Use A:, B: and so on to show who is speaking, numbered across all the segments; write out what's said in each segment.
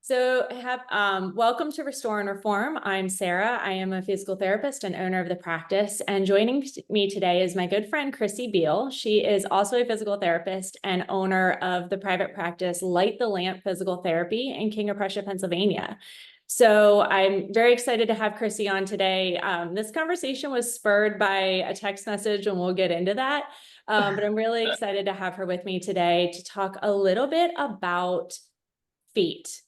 A: Welcome to Restore and Reform. I'm Sarah. I am a physical therapist and owner of the practice. And joining me today is my good friend, Chrissy Biele. She is also a physical therapist and owner of the private practice Light the Lamp Physical Therapy in King of Prussia, Pennsylvania. So I'm very excited to have Chrissy on today. This conversation was spurred by a text message, and we'll get into that. But I'm really excited to have her with me today to talk a little bit about feet.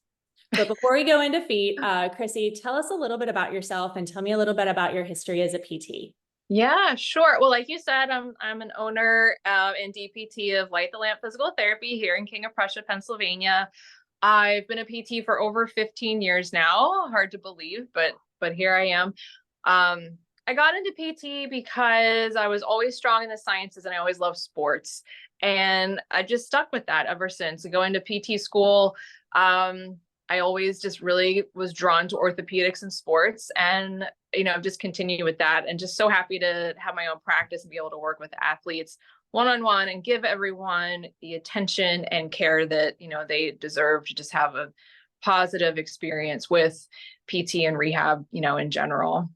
A: But before we go into feet, Chrissy, tell us a little bit about yourself and tell me a little bit about your history as a PT.
B: Yeah, sure. Well, like you said, I'm an owner and DPT of Light the Lamp Physical Therapy here in King of Prussia, Pennsylvania. I've been a PT for over 15 years now. Hard to believe, but here I am. I got into PT because I was always strong in the sciences and I always loved sports. And I just stuck with that ever since. Going to PT school, I always just really was drawn to orthopedics and sports, and just continue with that, and just so happy to have my own practice and be able to work with athletes one-on-one and give everyone the attention and care that they deserve to just have a positive experience with PT and rehab in general.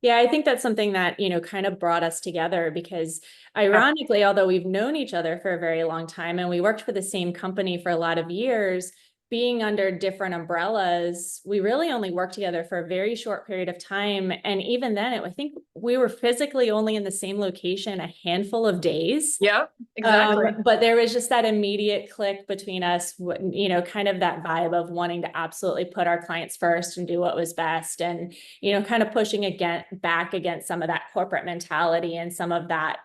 A: Yeah, I think that's something that, kind of brought us together because ironically, although we've known each other for a very long time and we worked for the same company for a lot of years, being under different umbrellas, we really only worked together for a very short period of time. And even then, I think we were physically only in the same location a handful of days.
B: Yep, exactly.
A: But there was just that immediate click between us, kind of that vibe of wanting to absolutely put our clients first and do what was best. And, kind of pushing back against some of that corporate mentality and some of that,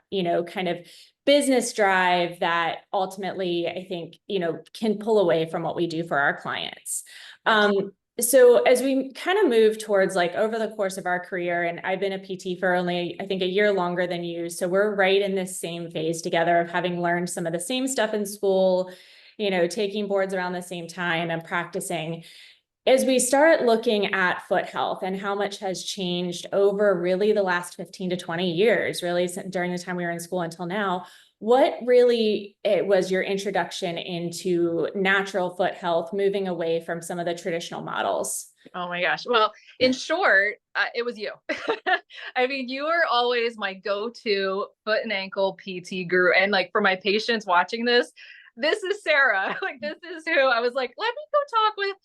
A: kind of business drive that ultimately I think, can pull away from what we do for our clients. So as we kind of move towards over the course of our career, and I've been a PT for only, I think, a year longer than you. So we're right in this same phase together of having learned some of the same stuff in school, taking boards around the same time and practicing. As we start looking at foot health and how much has changed over really the last 15 to 20 years, really during the time we were in school until now, what really was your introduction into natural foot health, moving away from some of the traditional models?
B: Oh my gosh. Well, in short, it was you. I mean, you were always my go-to foot and ankle PT guru. And for my patients watching this is Sarah. This is who I was like, let me go talk with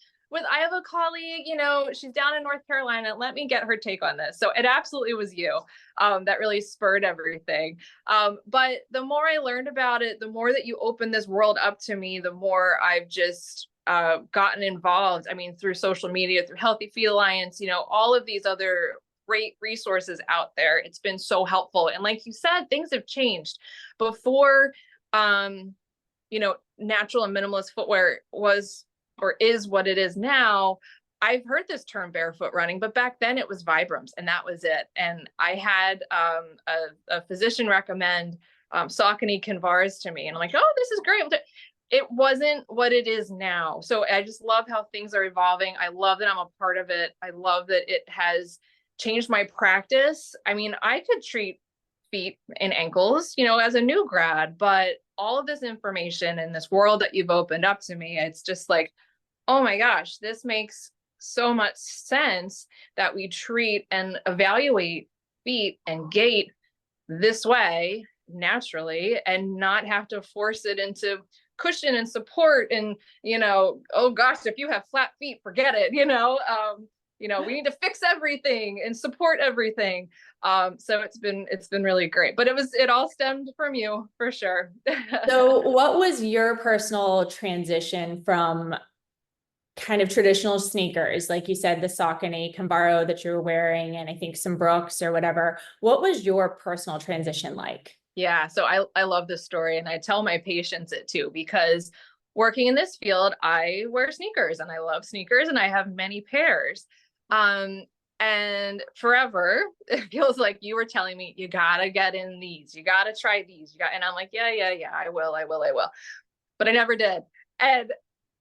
B: I have a colleague, she's down in North Carolina. Let me get her take on this. So it absolutely was you that really spurred everything. But the more I learned about it, the more that you opened this world up to me, the more I've just gotten involved. I mean, through social media, through Healthy Feet Alliance, all of these other great resources out there. It's been so helpful. And like you said, things have changed. Before, natural and minimalist footwear was or is what it is now. I've heard this term barefoot running, but back then it was Vibrams and that was it. And I had a physician recommend Saucony Converse to me. And I'm like, oh, this is great. It wasn't what it is now. So I just love how things are evolving. I love that I'm a part of it. I love that it has changed my practice. I mean, I could treat feet and ankles, as a new grad, but all of this information and this world that you've opened up to me, it's just like, oh my gosh, this makes so much sense that we treat and evaluate feet and gait this way naturally and not have to force it into cushion and support. And, oh gosh, if you have flat feet, forget it, we need to fix everything and support everything. So it's been really great, but it all stemmed from you for sure.
A: So what was your personal transition from kind of traditional sneakers, like you said, the Saucony Converse that you were wearing, and I think some Brooks or whatever? What was your personal transition like?
B: Yeah, so I love this story, and I tell my patients it too, because working in this field, I wear sneakers and I love sneakers and I have many pairs. And forever, it feels like you were telling me, you gotta get in these, you gotta try these, and I'm like, yeah, I will. But I never did. And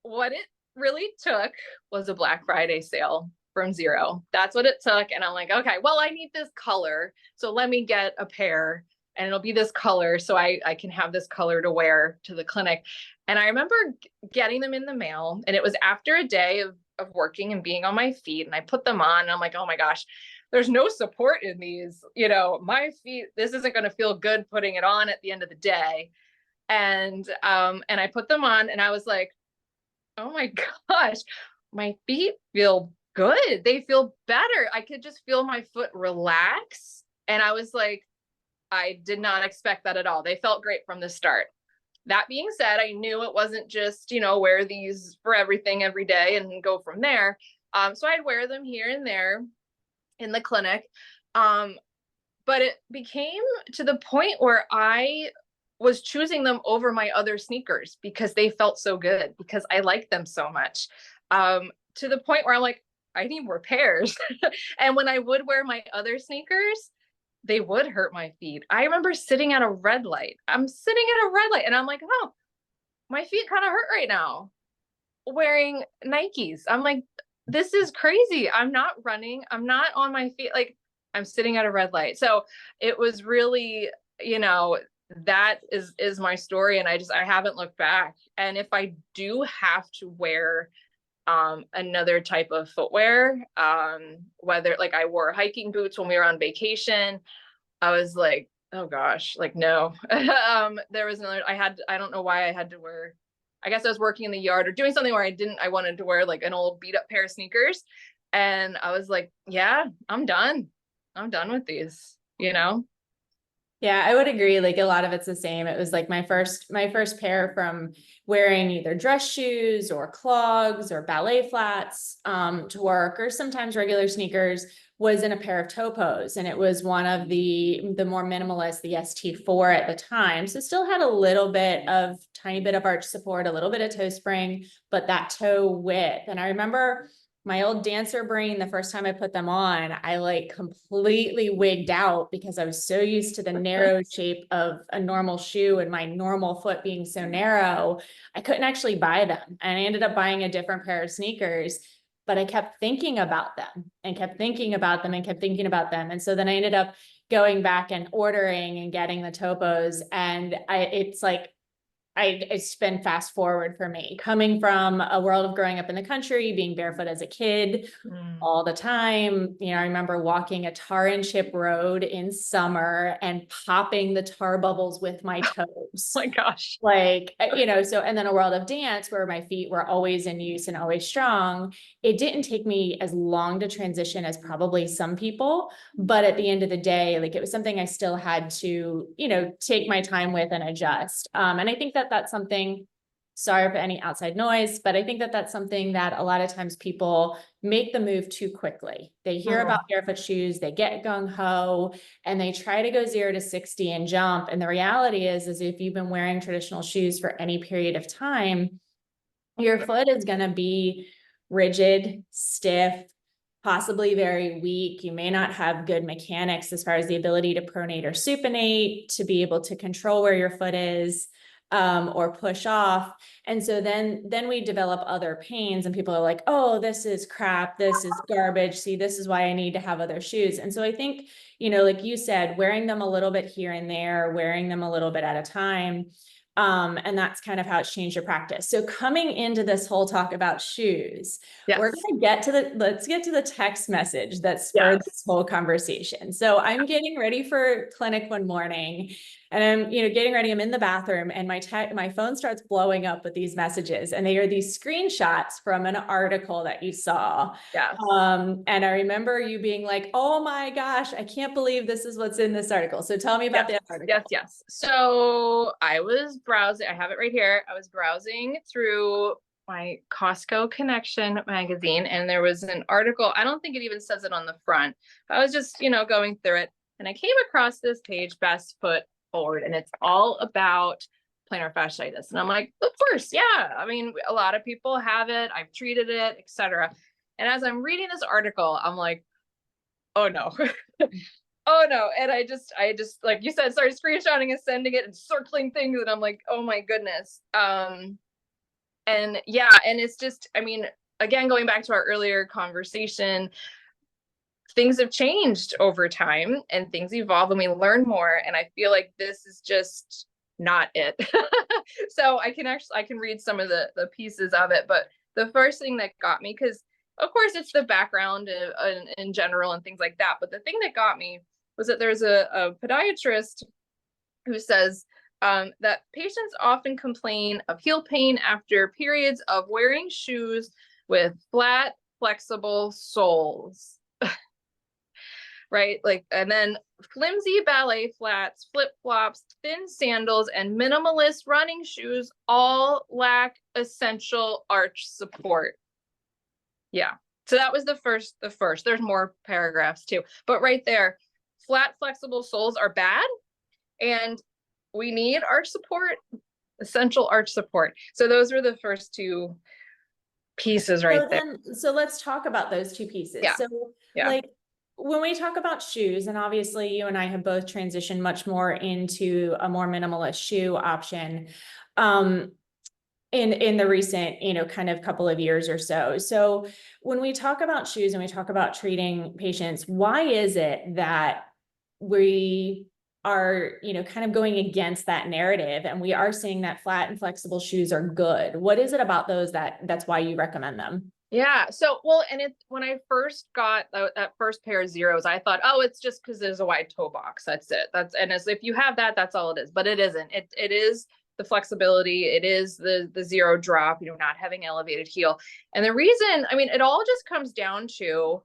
B: what it really took was a Black Friday sale from zero. That's what it took. And I'm like, okay, well, I need this color. So let me get a pair. and it'll be this color. So I can have this color to wear to the clinic. And I remember getting them in the mail, and it was after a day of working and being on my feet, and I put them on and I'm like, oh my gosh, there's no support in these, my feet, this isn't going to feel good putting it on at the end of the day. And I put them on and I was like, oh my gosh, my feet feel good. They feel better. I could just feel my foot relax. And I was like, I did not expect that at all. They felt great from the start. That being said, I knew it wasn't just, wear these for everything every day and go from there. So I'd wear them here and there in the clinic. But it became to the point where I was choosing them over my other sneakers because they felt so good, because I liked them so much. To the point where I'm like, I need more pairs. And when I would wear my other sneakers, they would hurt my feet. I remember sitting at a red light. I'm sitting at a red light and I'm like, oh, my feet kind of hurt right now wearing Nikes. I'm like, this is crazy. I'm not running. I'm not on my feet. Like, I'm sitting at a red light. So it was really, that is my story. And I haven't looked back. And if I do have to wear another type of footwear, whether like I wore hiking boots when we were on vacation, I was like, oh gosh, like, no. There was another, I don't know why I had to wear, I guess I was working in the yard or doing something where I wanted to wear like an old beat up pair of sneakers. And I was like, yeah, I'm done with these,
A: Yeah, I would agree. Like a lot of it's the same. It was like my first pair from wearing either dress shoes or clogs or ballet flats to work, or sometimes regular sneakers, was in a pair of Topos. And it was one of the more minimalist, the ST4 at the time. So still had a little bit of tiny bit of arch support, a little bit of toe spring, but that toe width. And I remember my old dancer brain, the first time I put them on, I like completely wigged out because I was so used to the narrow shape of a normal shoe and my normal foot being so narrow, I couldn't actually buy them. And I ended up buying a different pair of sneakers, but I kept thinking about them and kept thinking about them and kept thinking about them. And so then I ended up going back and ordering and getting the Topos. And it's like, it's been fast forward for me, coming from a world of growing up in the country, being barefoot as a kid all the time. I remember walking a tar and chip road in summer and popping the tar bubbles with my toes.
B: Oh my gosh.
A: Like, so, and then a world of dance where my feet were always in use and always strong. It didn't take me as long to transition as probably some people, but at the end of the day, like it was something I still had to, take my time with and adjust. And I think that that's something, sorry for any outside noise, but I think that that's something that a lot of times people make the move too quickly. They hear about barefoot shoes, they get gung ho, and they try to go 0 to 60 and jump. And the reality is if you've been wearing traditional shoes for any period of time, your foot is going to be rigid, stiff, possibly very weak. You may not have good mechanics as far as the ability to pronate or supinate, to be able to control where your foot is, or push off. And so then we develop other pains, and people are like, oh, this is crap. This is garbage. See, this is why I need to have other shoes. And so I think, like you said, wearing them a little bit here and there, wearing them a little bit at a time. And that's kind of how it's changed your practice. So coming into this whole talk about shoes, we're going to let's get to the text message that spurred this whole conversation. So I'm getting ready for clinic one morning, and I'm, getting ready. I'm in the bathroom, and my phone starts blowing up with these messages, and they are these screenshots from an article that you saw. And I remember you being like, oh my gosh, I can't believe this is what's in this article. So tell me about the article.
B: Yes. So I was browsing, I have it right here. I was browsing through my Costco Connection magazine, and there was an article. I don't think it even says it on the front. I was just, going through it, and I came across this page, Best Foot Forward, and it's all about plantar fasciitis. And I'm like, of course, yeah. I mean, a lot of people have it. I've treated it, etc. And as I'm reading this article, I'm like, oh no. Oh no. And I just, like you said, started screenshotting and sending it and circling things. And I'm like, oh my goodness. And yeah, and it's just, I mean, again, going back to our earlier conversation, things have changed over time and things evolve and we learn more. And I feel like this is just not it. So I can read some of the pieces of it, but the first thing that got me, because of course it's the background in general and things like that, but the thing that got me was that there's a podiatrist who says that patients often complain of heel pain after periods of wearing shoes with flat, flexible soles. Right? Like, and then flimsy ballet flats, flip-flops, thin sandals, and minimalist running shoes all lack essential arch support. Yeah. So that was the first. There's more paragraphs too, but right there, flat, flexible soles are bad, and we need arch support, essential arch support. So those were the first two pieces right there.
A: So let's talk about those two pieces.
B: Yeah.
A: So
B: Yeah.
A: like when we talk about shoes, and obviously you and I have both transitioned much more into a more minimalist shoe option, in the recent, kind of couple of years or so. So when we talk about shoes and we talk about treating patients, why is it that we are, kind of going against that narrative and we are saying that flat and flexible shoes are good? What is it about those that's why you recommend them?
B: Yeah. So, well, and when I first got that first pair of zeros, I thought, oh, it's just because there's a wide toe box. That's it. And as if you have that, that's all it is. But it isn't. It is the flexibility. It is the zero drop, not having elevated heel. And the reason, I mean, it all just comes down to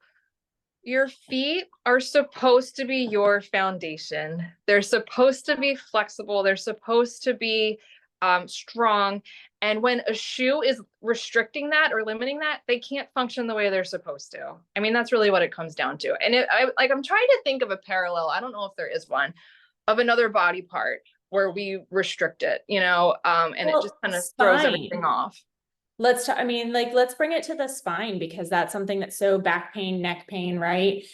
B: your feet are supposed to be your foundation. They're supposed to be flexible. They're supposed to be strong. And when a shoe is restricting that or limiting that, they can't function the way they're supposed to. I mean, that's really what it comes down to. And I'm trying to think of a parallel. I don't know if there is one of another body part where we restrict it, and it just kind of throws everything off.
A: Let's bring it to the spine, because that's something that's so back pain, neck pain, right?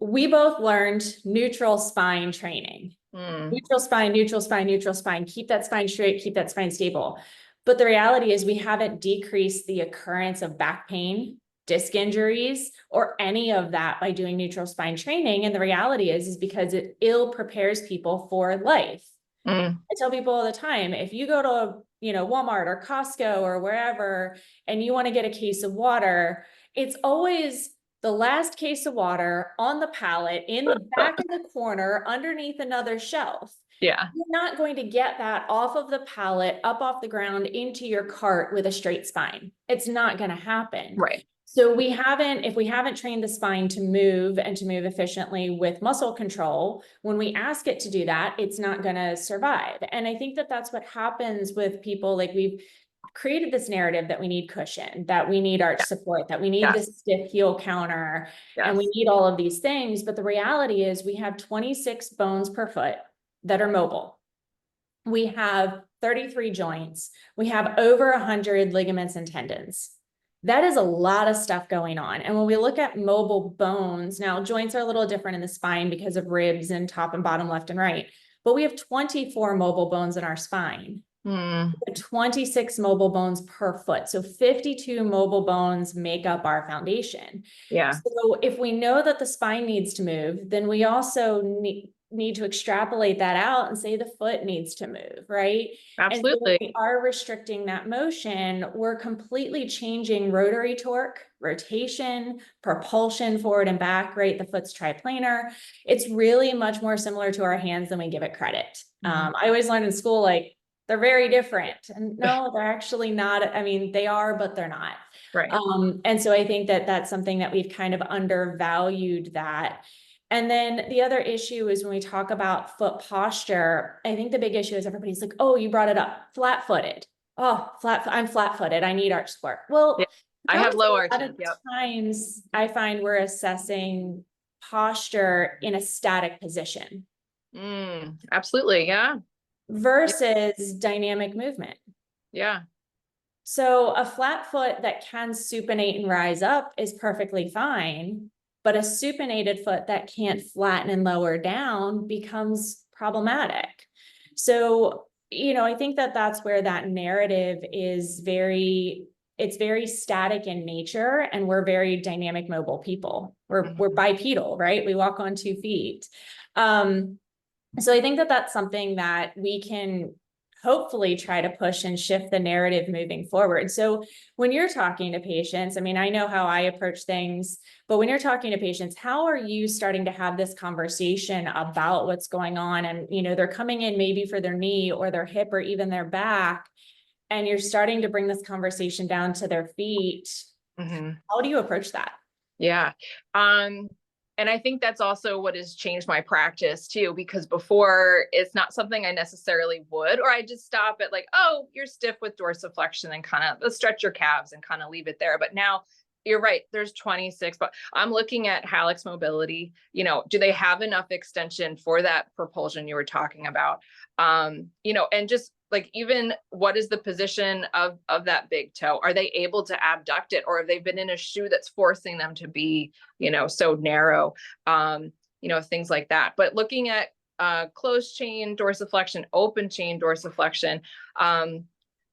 A: We both learned neutral spine training. Neutral spine, neutral spine, neutral spine. Keep that spine straight, keep that spine stable. But the reality is we haven't decreased the occurrence of back pain, disc injuries, or any of that by doing neutral spine training. And the reality is because it ill prepares people for life. I tell people all the time, if you go to, Walmart or Costco or wherever, and you want to get a case of water, it's always the last case of water on the pallet in the back of the corner underneath another shelf.
B: Yeah.
A: You're not going to get that off of the pallet, up off the ground into your cart with a straight spine. It's not going to happen.
B: Right.
A: So if we haven't trained the spine to move and to move efficiently with muscle control, when we ask it to do that, it's not going to survive. And I think that that's what happens with people. Like, we've created this narrative that we need cushion, that we need arch support, that we need this stiff heel counter, and we need all of these things. But the reality is we have 26 bones per foot that are mobile. We have 33 joints. We have over 100 ligaments and tendons. That is a lot of stuff going on. And when we look at mobile bones, now joints are a little different in the spine because of ribs and top and bottom, left and right, but we have 24 mobile bones in our spine. 26 mobile bones per foot. So 52 mobile bones make up our foundation.
B: Yeah.
A: So if we know that the spine needs to move, then we also need to extrapolate that out and say the foot needs to move, right?
B: Absolutely.
A: And so when we are restricting that motion, we're completely changing rotary torque, rotation, propulsion forward and back, right? The foot's triplanar. It's really much more similar to our hands than we give it credit. I always learned in school, like, they're very different. And no, they're actually not. I mean, they are, but they're not.
B: Right.
A: And so I think that that's something that we've kind of undervalued that. And then the other issue is when we talk about foot posture, I think the big issue is everybody's like, oh, you brought it up, flat-footed. Oh, I'm flat-footed. I need arch support. Well,
B: I have low arches.
A: A lot of times I find we're assessing posture in a static position.
B: Absolutely. Yeah.
A: Versus dynamic movement.
B: Yeah.
A: So a flat foot that can supinate and rise up is perfectly fine, but a supinated foot that can't flatten and lower down becomes problematic. So, I think that that's where that narrative is very it's very static in nature, and we're very dynamic, mobile people. We're bipedal, right? We walk on 2 feet. So I think that that's something that we can hopefully try to push and shift the narrative moving forward. So when you're talking to patients, I mean, I know how I approach things, but when you're talking to patients, how are you starting to have this conversation about what's going on? And, you know, they're coming in maybe for their knee or their hip or even their back, and you're starting to bring this conversation down to their feet. How do you approach that?
B: Yeah. And I think that's also what has changed my practice too, because before it's not something I necessarily would, or I just stop at like, oh, you're stiff with dorsiflexion and kind of let's stretch your calves and kind of leave it there. But now you're right, there's 26, but I'm looking at hallux mobility. You know, do they have enough extension for that propulsion you were talking about? You know, and just like, even what is the position of that big toe? Are they able to abduct it, or have they been in a shoe that's forcing them to be, you know, so narrow? You know, things like that. But looking at closed chain dorsiflexion, open chain dorsiflexion. I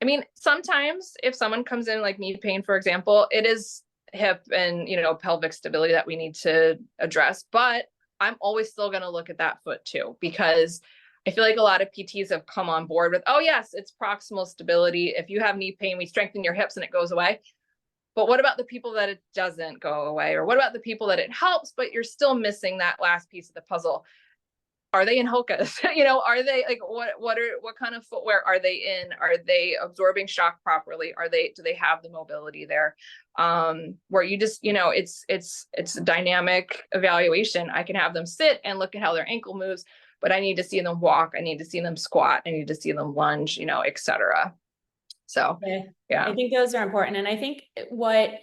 B: mean, sometimes if someone comes in like knee pain, for example, it is hip and, you know, pelvic stability that we need to address. But I'm always still going to look at that foot too, because I feel like a lot of PTs have come on board with, oh yes, it's proximal stability. If you have knee pain, we strengthen your hips and it goes away. But what about the people that it doesn't go away? Or what about the people that it helps, but you're still missing that last piece of the puzzle? Are they in Hokas? You know, are they like, what kind of footwear are they in? Are they absorbing shock properly? Do they have the mobility there? Where you just, you know, it's a dynamic evaluation. I can have them sit and look at how their ankle moves, but I need to see them walk. I need to see them squat. I need to see them lunge, you know, et cetera. So, yeah.
A: I think those are important. And I think what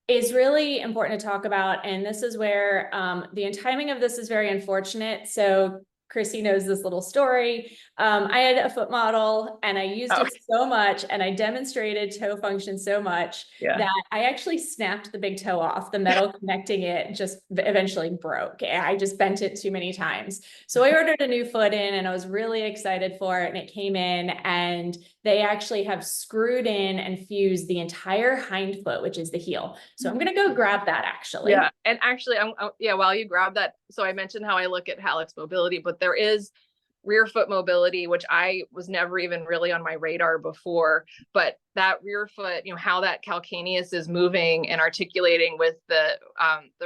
A: is really important to talk about, and this is where the timing of this is very unfortunate. So Chrissy knows this little story. I had a foot model and I used it so much, and I demonstrated toe function so much that I actually snapped the big toe off. The metal connecting it just eventually broke. I just bent it too many times. So I ordered a new foot in, and I was really excited for it. And it came in, and they actually have screwed in and fused the entire hind foot, which is the heel. So I'm going to go grab that actually.
B: Yeah. And actually, while you grab that, so I mentioned how I look at hallux mobility, but there is rear foot mobility, which I was never even really on my radar before. But that rear foot, you know, how that calcaneus is moving and articulating with the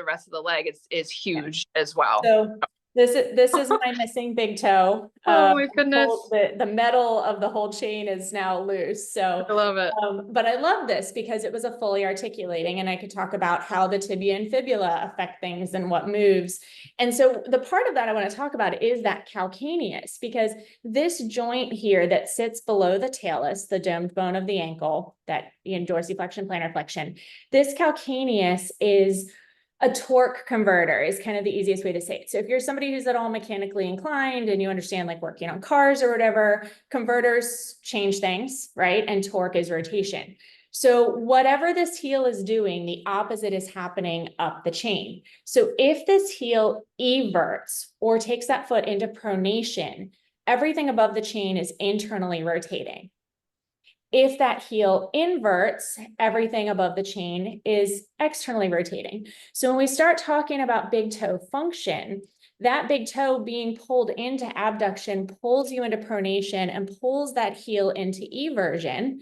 B: rest of the leg is huge as well.
A: So this is my missing big toe.
B: Oh my goodness.
A: The metal of the whole chain is now loose. So
B: I love it.
A: But I love this because it was a fully articulating, and I could talk about how the tibia and fibula affect things and what moves. And so the part of that I want to talk about is that calcaneus, because this joint here that sits below the talus, the domed bone of the ankle, that in dorsiflexion, plantar flexion, this calcaneus is a torque converter, is kind of the easiest way to say it. So if you're somebody who's at all mechanically inclined and you understand like working on cars or whatever, converters change things, right? And torque is rotation. So whatever this heel is doing, the opposite is happening up the chain. So if this heel everts or takes that foot into pronation, everything above the chain is internally rotating. If that heel inverts, everything above the chain is externally rotating. So when we start talking about big toe function, that big toe being pulled into abduction pulls you into pronation and pulls that heel into eversion,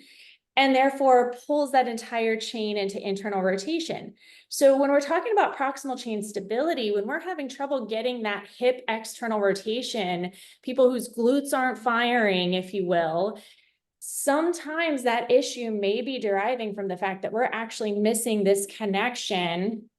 A: and therefore pulls that entire chain into internal rotation. So when we're talking about proximal chain stability, when we're having trouble getting that hip external rotation, people whose glutes aren't firing, if you will, sometimes that issue may be deriving from the fact that we're actually missing this connection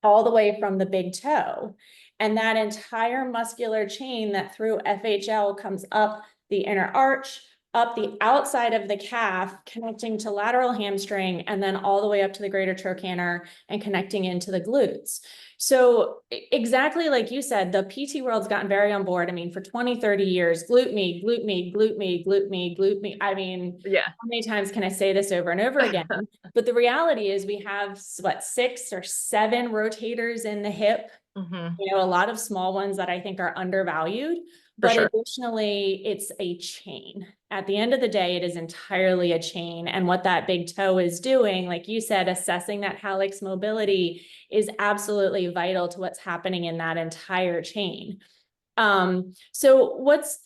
A: all the way from the big toe. And that entire muscular chain that through FHL comes up the inner arch, up the outside of the calf, connecting to lateral hamstring, and then all the way up to the greater trochanter and connecting into the glutes. So exactly like you said, the PT world's gotten very on board. I mean, for 20, 30 years, glute me, glute me, glute me, glute me, glute me. I mean,
B: yeah.
A: How many times can I say this over and over again? But the reality is we have what, 6 or 7 rotators in the hip. You know, a lot of small ones that I think are undervalued.
B: For
A: But
B: sure.
A: additionally, it's a chain. At the end of the day, it is entirely a chain. And what that big toe is doing, like you said, assessing that hallux mobility is absolutely vital to what's happening in that entire chain. So what's,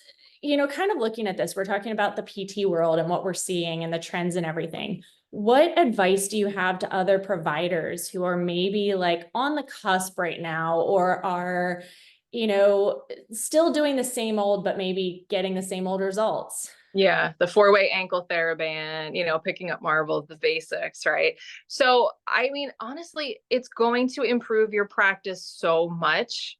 A: kind of looking at this, we're talking about the PT world and what we're seeing and the trends and everything. What advice do you have to other providers who are maybe like on the cusp right now, or are, still doing the same old, but maybe getting the same old results?
B: Yeah, the four-way ankle TheraBand, picking up marbles, the basics, right? So, I mean, honestly, it's going to improve your practice so much.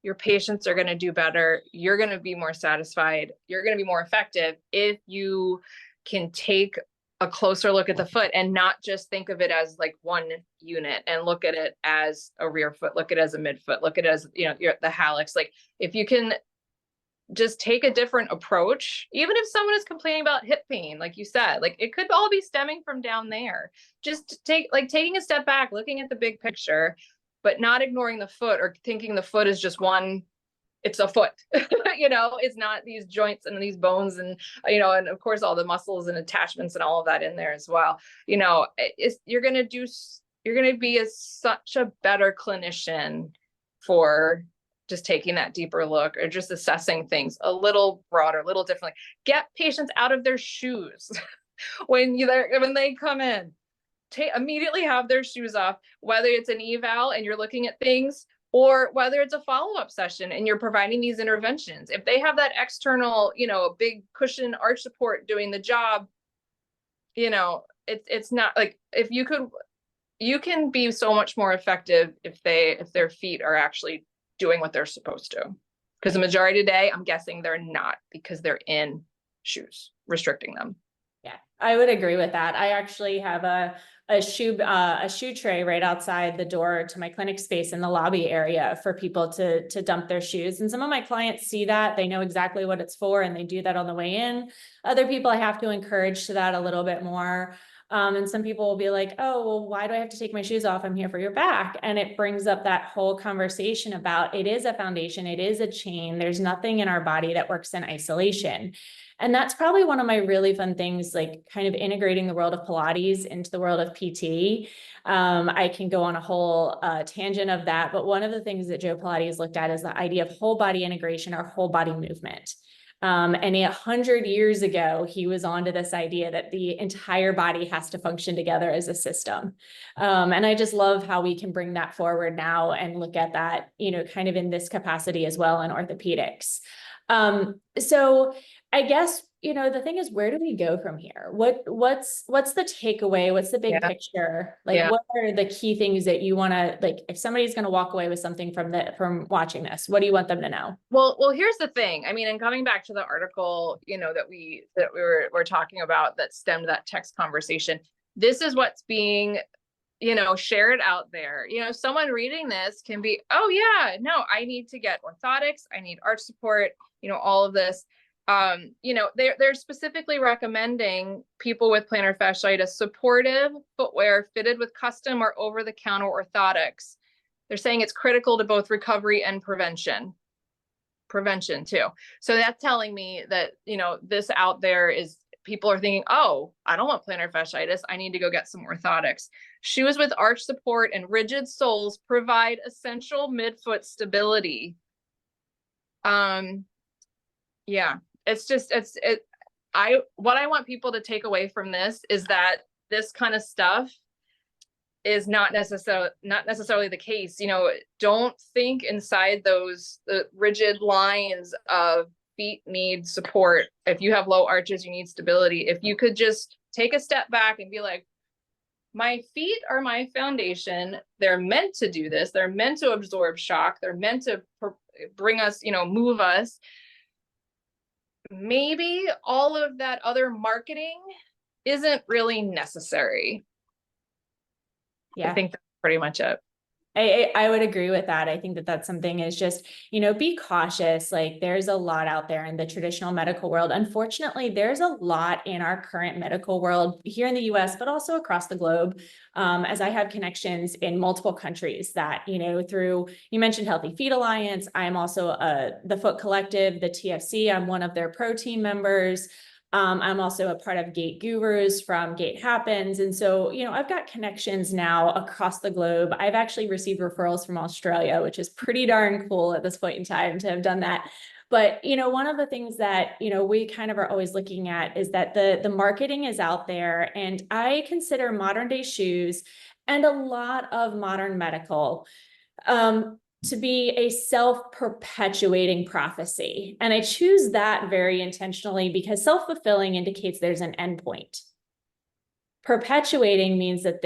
B: Your patients are going to do better. You're going to be more satisfied. You're going to be more effective if you can take a closer look at the foot and not just think of it as like one unit, and look at it as a rear foot, look at it as a midfoot, look at it as, the hallux. Like, if you can just take a different approach, even if someone is complaining about hip pain, like you said, like it could all be stemming from down there. Just taking a step back, looking at the big picture, but not ignoring the foot or thinking the foot is just one. It's a foot. It's not these joints and these bones and, and of course all the muscles and attachments and all of that in there as well. You're going to be such a better clinician for just taking that deeper look, or just assessing things a little broader, a little differently. Get patients out of their shoes when they come in. Immediately have their shoes off, whether it's an eval and you're looking at things, or whether it's a follow-up session and you're providing these interventions. If they have that external, big cushion arch support doing the job, it's not like, if you can be so much more effective if their feet are actually doing what they're supposed to. Because the majority of the day, I'm guessing they're not, because they're in shoes, restricting them.
A: Yeah, I would agree with that. I actually have a shoe tray right outside the door to my clinic space in the lobby area for people to dump their shoes. And some of my clients see that, they know exactly what it's for, and they do that on the way in. Other people I have to encourage to that a little bit more. And some people will be like, oh, well, why do I have to take my shoes off? I'm here for your back. And it brings up that whole conversation about, it is a foundation, it is a chain. There's nothing in our body that works in isolation. And that's probably one of my really fun things, like kind of integrating the world of Pilates into the world of PT. I can go on a whole tangent of that. But one of the things that Joe Pilates looked at is the idea of whole body integration, or whole body movement. And 100 years ago, he was onto this idea that the entire body has to function together as a system. And I just love how we can bring that forward now and look at that, kind of in this capacity as well in orthopedics. So I guess, the thing is, where do we go from here? What's the takeaway? What's the big picture? Like, what are the key things that you want to, like, if somebody's going to walk away with something from watching this, what do you want them to know?
B: Well, here's the thing. I mean, and coming back to the article, that we were talking about, that stemmed that text conversation, this is what's being, shared out there. Someone reading this can be, oh yeah, no, I need to get orthotics, I need arch support, all of this. They're specifically recommending people with plantar fasciitis supportive footwear fitted with custom or over-the-counter orthotics. They're saying it's critical to both recovery and prevention too. So that's telling me that, this out there is, people are thinking, oh, I don't want plantar fasciitis, I need to go get some orthotics. Shoes with arch support and rigid soles provide essential midfoot stability. Yeah, what I want people to take away from this is that this kind of stuff is not necessarily the case. Don't think inside those rigid lines of feet need support. If you have low arches, you need stability. If you could just take a step back and be like, my feet are my foundation. They're meant to do this. They're meant to absorb shock. They're meant to bring us, move us. Maybe all of that other marketing isn't really necessary. Yeah. I think that's pretty much it.
A: I would agree with that. I think that that's something is just, be cautious. Like there's a lot out there in the traditional medical world. Unfortunately, there's a lot in our current medical world here in the US, but also across the globe. As I have connections in multiple countries that, through, you mentioned Healthy Feet Alliance. I'm also the Foot Collective, the TFC. I'm one of their pro team members. I'm also a part of Gait Gurus from Gait Happens. And so, I've got connections now across the globe. I've actually received referrals from Australia, which is pretty darn cool at this point in time to have done that. But, one of the things that, we kind of are always looking at is that the marketing is out there. And I consider modern day shoes and a lot of modern medical to be a self-perpetuating prophecy. And I choose that very intentionally because self-fulfilling indicates there's an endpoint. Perpetuating means that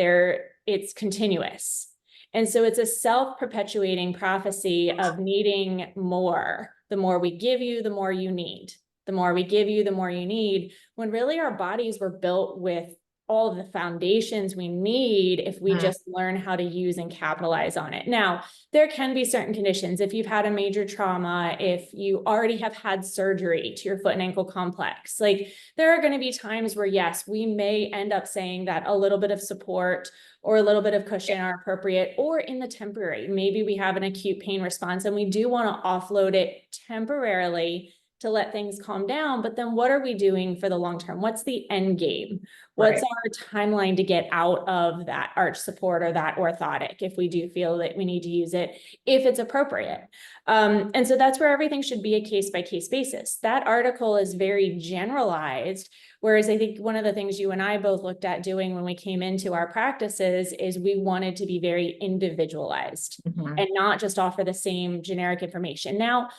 A: it's continuous. And so it's a self-perpetuating prophecy of needing more. The more we give you, the more you need. The more we give you, the more you need, when really our bodies were built with all of the foundations we need if we just learn how to use and capitalize on it. Now, there can be certain conditions. If you've had a major trauma, if you already have had surgery to your foot and ankle complex, like there are going to be times where, yes, we may end up saying that a little bit of support or a little bit of cushion are appropriate, or in the temporary, maybe we have an acute pain response and we do want to offload it temporarily to let things calm down. But then what are we doing for the long term? What's the end game? What's our timeline to get out of that arch support or that orthotic if we do feel that we need to use it, if it's appropriate? And so that's where everything should be a case-by-case basis. That article is very generalized, whereas I think one of the things you and I both looked at doing when we came into our practices is we wanted to be very individualized and not just offer the same generic information. Now,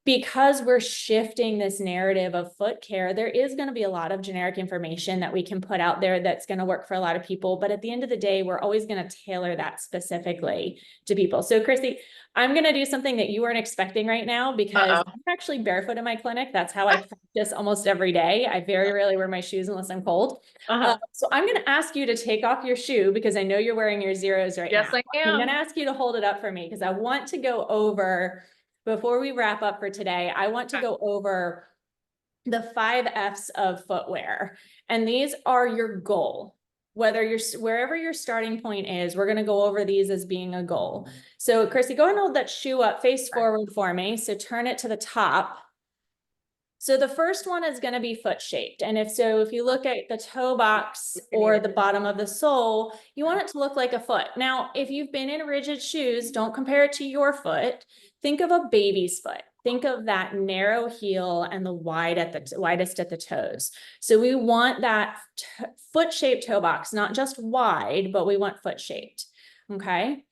A: because we're shifting this narrative of foot care, there is going to be a lot of generic information that we can put out there that's going to work for a lot of people. But at the end of the day, we're always going to tailor that specifically to people. So Chrissy, I'm going to do something that you weren't expecting right now because I'm actually barefoot in my clinic. That's how I practice almost every day. I very rarely wear my shoes unless I'm cold. So I'm going to ask you to take off your shoe because I know you're wearing your zeros right now.
B: Yes, I am.
A: I'm going to ask you to hold it up for me because I want to go over, before we wrap up for today, I want to go over the 5 F's of footwear. And these are your goal. Wherever your starting point is, we're going to go over these as being a goal. So Chrissy, go ahead and hold that shoe up face forward for me. So turn it to the top. So the first one is going to be foot shaped. And if you look at the toe box or the bottom of the sole, you want it to look like a foot. Now, if you've been in rigid shoes, don't compare it to your foot. Think of a baby's foot. Think of that narrow heel and the widest at the toes. So we want that foot-shaped toe box, not just wide, but we want foot-shaped. Okay.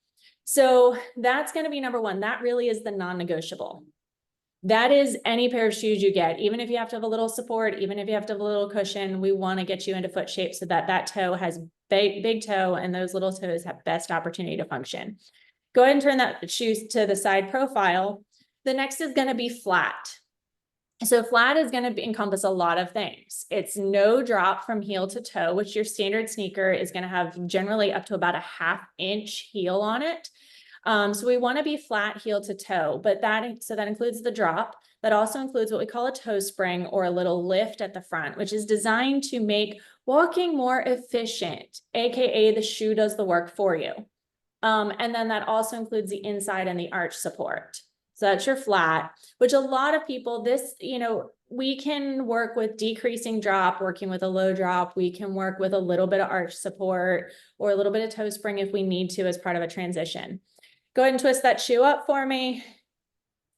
A: So that's going to be number one. That really is the non-negotiable. That is any pair of shoes you get, even if you have to have a little support, even if you have to have a little cushion, we want to get you into foot shape so that that toe has big toe and those little toes have best opportunity to function. Go ahead and turn that shoe to the side profile. The next is going to be flat. So flat is going to encompass a lot of things. It's no drop from heel to toe, which your standard sneaker is going to have generally up to about a 1/2 inch heel on it. So we want to be flat heel to toe, but that includes the drop. That also includes what we call a toe spring or a little lift at the front, which is designed to make walking more efficient, AKA the shoe does the work for you. And then that also includes the inside and the arch support. So that's your flat, which a lot of people, we can work with decreasing drop, working with a low drop. We can work with a little bit of arch support or a little bit of toe spring if we need to as part of a transition. Go ahead and twist that shoe up for me.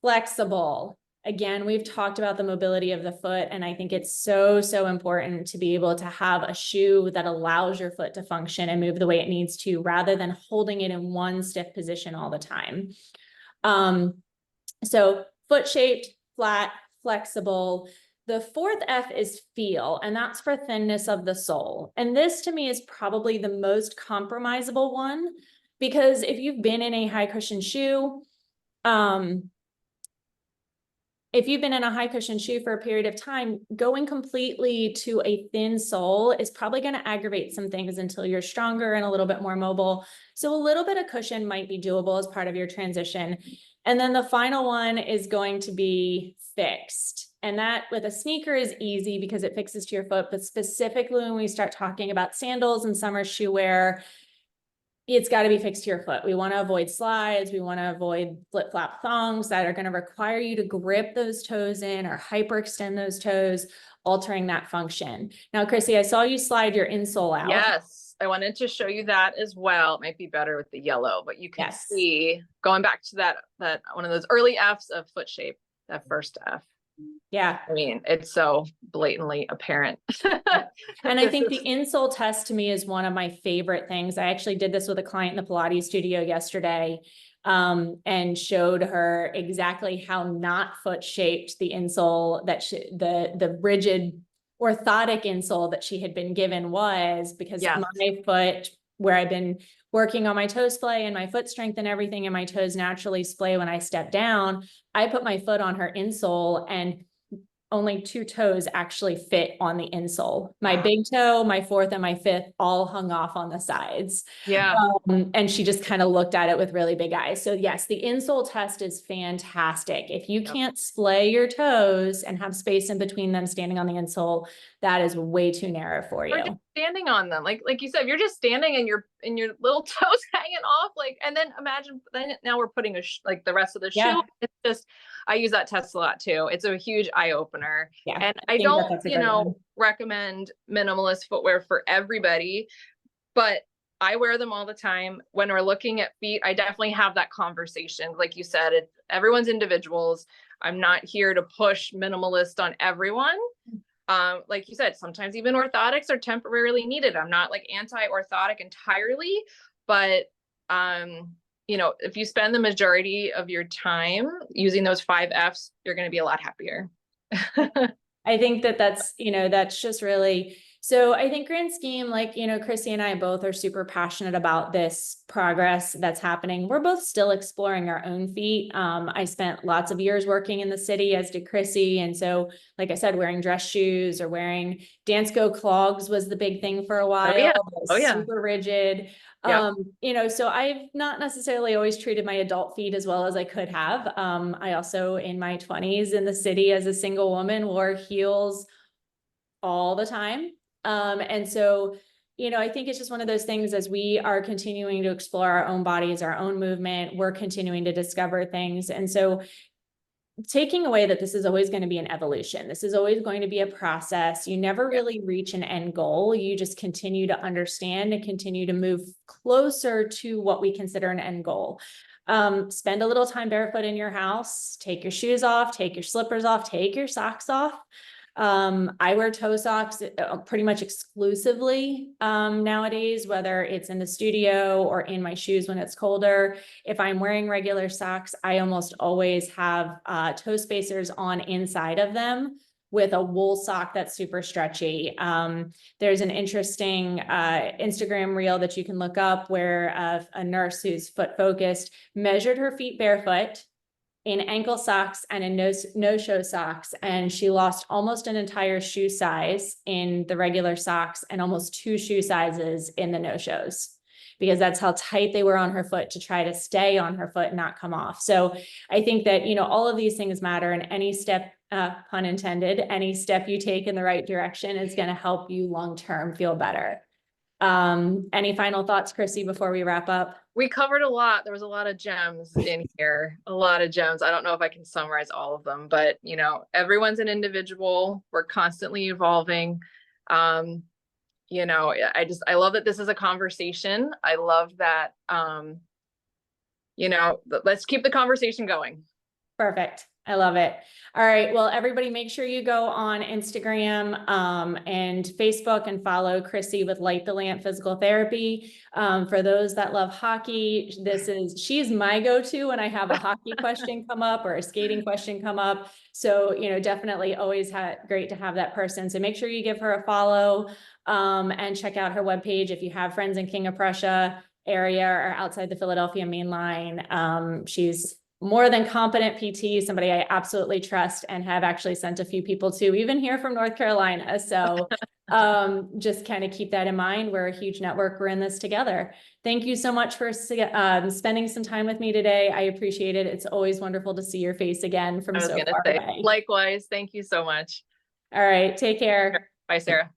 A: Flexible. Again, we've talked about the mobility of the foot, and I think it's so important to be able to have a shoe that allows your foot to function and move the way it needs to, rather than holding it in one stiff position all the time. So foot shaped, flat, flexible. The 4th F is feel, and that's for thinness of the sole. And this to me is probably the most compromisable one, because if you've been in a high cushion shoe, if you've been in a high cushion shoe for a period of time, going completely to a thin sole is probably going to aggravate some things until you're stronger and a little bit more mobile. So a little bit of cushion might be doable as part of your transition. And then the final one is going to be fixed. And that with a sneaker is easy because it fixes to your foot, but specifically when we start talking about sandals and summer shoe wear, it's got to be fixed to your foot. We want to avoid slides. We want to avoid flip-flop thongs that are going to require you to grip those toes in or hyperextend those toes, altering that function. Now, Chrissy, I saw you slide your insole out.
B: Yes, I wanted to show you that as well. It might be better with the yellow, but you can see going back to that one of those early Fs of foot shape, that first F.
A: Yeah.
B: I mean, it's so blatantly apparent.
A: And I think the insole test to me is one of my favorite things. I actually did this with a client in the Pilates studio yesterday, and showed her exactly how not foot shaped the insole that the rigid orthotic insole that she had been given was, because my foot, where I've been working on my toe splay and my foot strength and everything, and my toes naturally splay when I step down, I put my foot on her insole and only 2 toes actually fit on the insole. My big toe, my 4th, and my 5th all hung off on the sides.
B: Yeah.
A: And she just kind of looked at it with really big eyes. So yes, the insole test is fantastic. If you can't splay your toes and have space in between them standing on the insole, that is way too narrow for you.
B: Or just standing on them. Like you said, you're just standing and your little toes hanging off. And then imagine, now we're putting like the rest of the shoe. It's just, I use that test a lot too. It's a huge eye opener. Yeah, and I don't, recommend minimalist footwear for everybody, but I wear them all the time. When we're looking at feet, I definitely have that conversation. Like you said, everyone's individuals. I'm not here to push minimalist on everyone. Like you said, sometimes even orthotics are temporarily needed. I'm not like anti-orthotic entirely, but if you spend the majority of your time using those 5 Fs, you're going to be a lot happier.
A: I think that's just really, so I think grand scheme, Chrissy and I both are super passionate about this progress that's happening. We're both still exploring our own feet. I spent lots of years working in the city, as did Chrissy. And so, like I said, wearing dress shoes or wearing Dansko clogs was the big thing for a while. Super rigid. So I've not necessarily always treated my adult feet as well as I could have. I also, in my 20s in the city as a single woman, wore heels all the time. And so, I think it's just one of those things, as we are continuing to explore our own bodies, our own movement, we're continuing to discover things. And so taking away that this is always going to be an evolution. This is always going to be a process. You never really reach an end goal. You just continue to understand and continue to move closer to what we consider an end goal. Spend a little time barefoot in your house, take your shoes off, take your slippers off, take your socks off. I wear toe socks pretty much exclusively nowadays, whether it's in the studio or in my shoes when it's colder. If I'm wearing regular socks, I almost always have toe spacers on inside of them with a wool sock that's super stretchy. There's an interesting Instagram reel that you can look up where a nurse who's foot focused measured her feet barefoot in ankle socks and in no-show socks. And she lost almost an entire shoe size in the regular socks and almost 2 shoe sizes in the no-shows, because that's how tight they were on her foot to try to stay on her foot and not come off. So I think that, all of these things matter, and any step, pun intended, any step you take in the right direction is going to help you long-term feel better. Any final thoughts, Chrissy, before we wrap up?
B: We covered a lot. There was a lot of gems in here, a lot of gems. I don't know if I can summarize all of them, but everyone's an individual. We're constantly evolving. I love that this is a conversation. I love that, let's keep the conversation going.
A: Perfect. I love it. All right. Well, everybody, make sure you go on Instagram and Facebook and follow Chrissy with Light the Lamp Physical Therapy. For those that love hockey, she's my go-to when I have a hockey question come up or a skating question come up. So, definitely always great to have that person. So make sure you give her a follow and check out her webpage if you have friends in King of Prussia area or outside the Philadelphia main line. She's more than competent PT, somebody I absolutely trust and have actually sent a few people to, even here from North Carolina. So just kind of keep that in mind. We're a huge network. We're in this together. Thank you so much for spending some time with me today. I appreciate it. It's always wonderful to see your face again from so far away.
B: Likewise. Thank you so much.
A: All right. Take care.
B: Bye, Sarah.